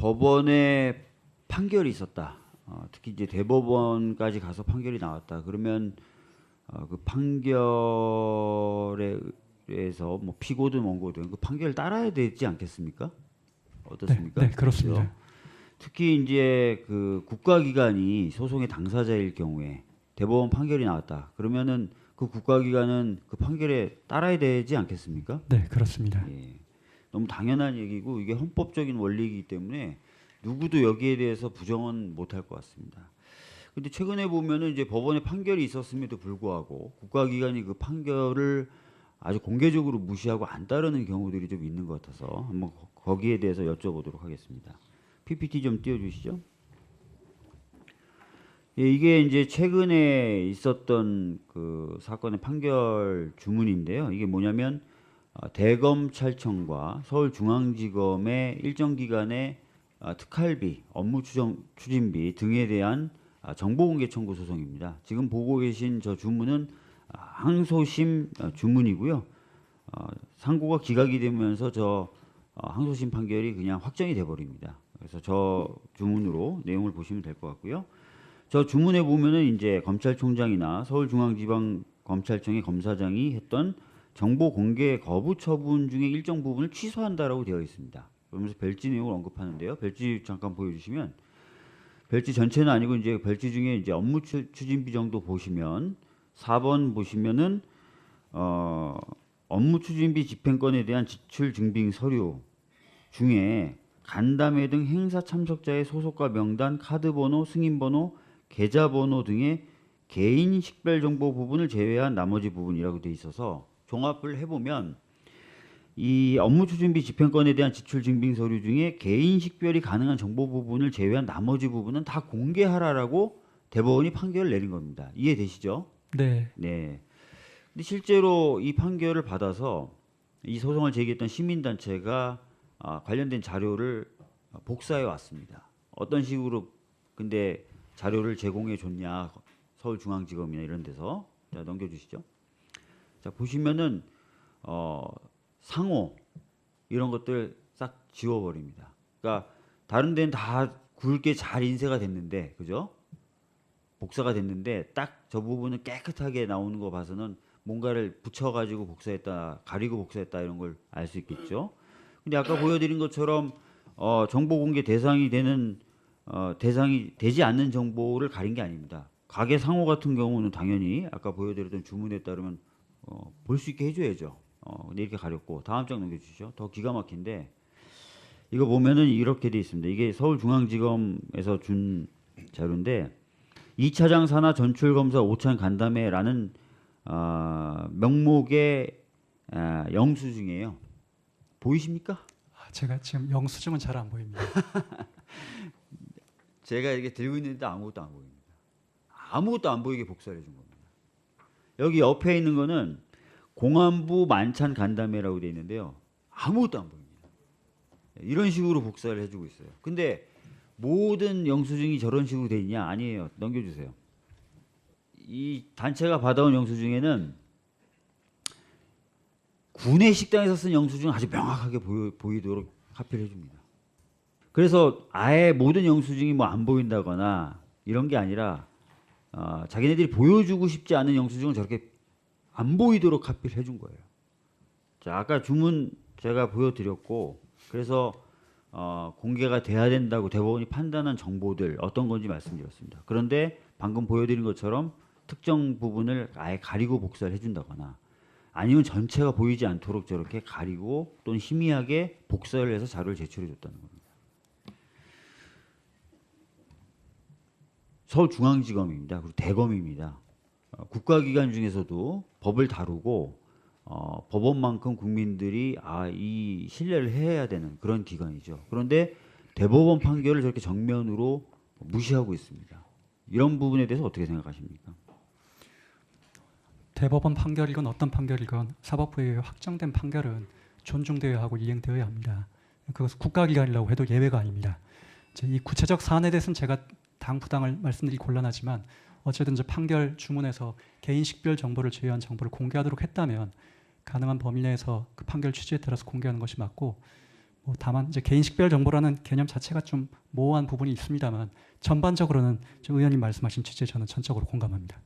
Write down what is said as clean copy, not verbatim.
법원에 판결이 있었다. 특히 이제 대법원까지 가서 판결이 나왔다. 그러면 그 판결에 의해서 뭐 피고든 원고든 그 판결을 따라야 되지 않겠습니까? 어떻습니까? 네, 그렇습니다. 그렇죠? 특히 이제 그 국가기관이 소송의 당사자일 경우에 대법원 판결이 나왔다. 그러면은 그 국가기관은 그 판결에 따라야 되지 않겠습니까? 네, 그렇습니다. 예. 너무 당연한 얘기고 이게 헌법적인 원리이기 때문에 누구도 여기에 대해서 부정은 못할 것 같습니다. 근데 최근에 보면은 이제 법원에 판결이 있었음에도 불구하고 국가기관이 그 판결을 아주 공개적으로 무시하고 안 따르는 경우들이 좀 있는 것 같아서 한번 거기에 대해서 여쭤보도록 하겠습니다. PPT 좀 띄워주시죠. 예, 이게 이제 최근에 있었던 그 사건의 판결 주문인데요. 이게 뭐냐면 대검찰청과 서울중앙지검의 일정 기간의 특활비, 업무 추진비 등에 대한 정보공개 청구 소송입니다. 지금 보고 계신 저 주문은 항소심 주문이고요. 상고가 기각이 되면서 저 항소심 판결이 그냥 확정이 돼 버립니다. 그래서 저 주문으로 내용을 보시면 될 것 같고요. 저 주문에 보면은 이제 검찰총장이나 서울중앙지방검찰청의 검사장이 했던 정보 공개 거부 처분 중에 일정 부분을 취소한다라고 되어 있습니다. 그러면서 별지 내용을 언급하는데요. 별지 잠깐 보여주시면 별지 전체는 아니고 이제 별지 중에 이제 업무 추진비 정도 보시면 4번 보시면은 업무 추진비 집행권에 대한 지출 증빙 서류 중에 간담회 등 행사 참석자의 소속과 명단, 카드 번호, 승인 번호, 계좌 번호 등의 개인 식별 정보 부분을 제외한 나머지 부분이라고 돼 있어서 종합을 해보면 이 업무 추진비 집행권에 대한 지출 증빙 서류 중에 개인 식별이 가능한 정보 부분을 제외한 나머지 부분은 다 공개하라라고 대법원이 판결을 내린 겁니다. 이해되시죠? 네, 네. 근데 실제로 이 판결을 받아서 이 소송을 제기했던 시민단체가 관련된 자료를 복사해 왔습니다. 어떤 식으로 근데 자료를 제공해 줬냐? 서울중앙지검이나 이런 데서. 자, 넘겨주시죠. 자, 보시면은 상호 이런 것들 싹 지워버립니다. 그러니까 다른 데는 다 굵게 잘 인쇄가 됐는데, 그죠? 복사가 됐는데 딱 저 부분은 깨끗하게 나오는 거 봐서는 뭔가를 붙여가지고 복사했다, 가리고 복사했다 이런 걸 알 수 있겠죠. 근데 아까 보여드린 것처럼 정보 공개 대상이 되는 대상이 되지 않는 정보를 가린 게 아닙니다. 가게 상호 같은 경우는 당연히 아까 보여드렸던 주문에 따르면 볼 수 있게 해줘야죠. 근데 이렇게 가렸고 다음 장 넘겨주시죠. 더 기가 막힌데 이거 보면은 이렇게 돼 있습니다. 이게 서울중앙지검에서 준 자료인데 2차장 산하 전출검사 오찬 간담회라는 명목의 영수증이에요. 보이십니까? 제가 지금 영수증은 잘 안 보입니다. 제가 이렇게 들고 있는데 아무것도 안 보입니다. 아무것도 안 보이게 복사를 해준 겁니다. 여기 옆에 있는 거는 공안부 만찬 간담회라고 되어 있는데요. 아무것도 안 보입니다. 이런 식으로 복사를 해주고 있어요. 근데 모든 영수증이 저런 식으로 돼 있냐? 아니에요. 넘겨주세요. 이 단체가 받아온 영수증에는 구내 식당에서 쓴 영수증 아주 명확하게 보이도록 카피를 해줍니다. 그래서 아예 모든 영수증이 뭐 안 보인다거나 이런 게 아니라 자기네들이 보여주고 싶지 않은 영수증은 저렇게 안 보이도록 카피를 해준 거예요. 자, 아까 주문 제가 보여드렸고 그래서 공개가 돼야 된다고 대법원이 판단한 정보들 어떤 건지 말씀드렸습니다. 그런데 방금 보여드린 것처럼 특정 부분을 아예 가리고 복사를 해준다거나 아니면 전체가 보이지 않도록 저렇게 가리고 또는 희미하게 복사를 해서 자료를 제출해 줬다는 겁니다. 서울중앙지검입니다. 그리고 대검입니다. 국가기관 중에서도 법을 다루고 법원만큼 국민들이 이 신뢰를 해야 되는 그런 기관이죠. 그런데 대법원 판결을 저렇게 정면으로 무시하고 있습니다. 이런 부분에 대해서 어떻게 생각하십니까? 대법원 판결이건 어떤 판결이건 사법부에 확정된 판결은 존중되어야 하고 이행되어야 합니다. 그것은 국가기관이라고 해도 예외가 아닙니다. 이 구체적 사안에 대해서는 제가 당부당을 말씀드리기 곤란하지만 어쨌든 판결 주문에서 개인 식별 정보를 제외한 정보를 공개하도록 했다면 가능한 범위 내에서 그 판결 취지에 따라서 공개하는 것이 맞고 다만 이제 개인 식별 정보라는 개념 자체가 좀 모호한 부분이 있습니다만 전반적으로는 좀 의원님 말씀하신 취지에 저는 전적으로 공감합니다.